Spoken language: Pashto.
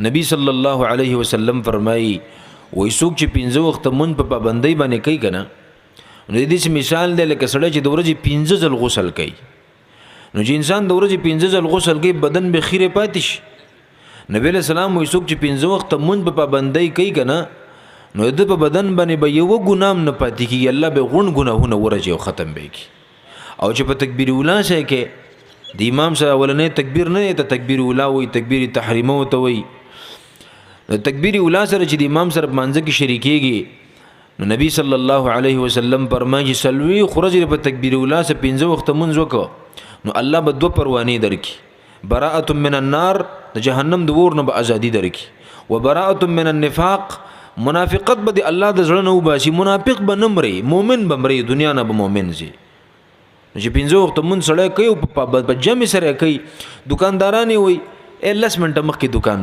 نبی صلی الله علیه وسلم فرمایي وای څوک چې 15 وخت مونږ په پابندۍ باندې کوي کنه نو د دې مثال دی لکه سړی چې د ورځې 15 ځل غسل کوي نو چې انسان د ورځې 15 ځل غسل کوي بدن به خیره پاتې شي نبی له سلام وای څوک چې 15 وخت مونږ په پابندۍ کوي کنه نو د په بدن باندې به یو ګنام نه پاتې کیږي الله به غون ګناهونه ورځي او ختم به کی او چې په تکبیر اولا شي کې د امام سره ولنې تکبیر نه ته تکبیر اولا وای تکبیر تحریم او ته وای د تکبیر اولا سره چې د امام سره مانځ کې شریکيږي نو نبی صلی الله علیه وسلم فرمایي سلوي خرج په تکبیر اولا سره 15 وخت منځ وکړو نو الله به دو پروانه درکې براءه من النار د جهنم د ور نه به ازادي درکې وبراءه من النفاق منافقت به الله د زړه نه وباسي منافق به نمري مؤمن به مري دنیا نه به مؤمن زی چې 15 وخت مون سره کوي په جمع سره کوي دکاندارانی وي 10 منټه مخکې دکان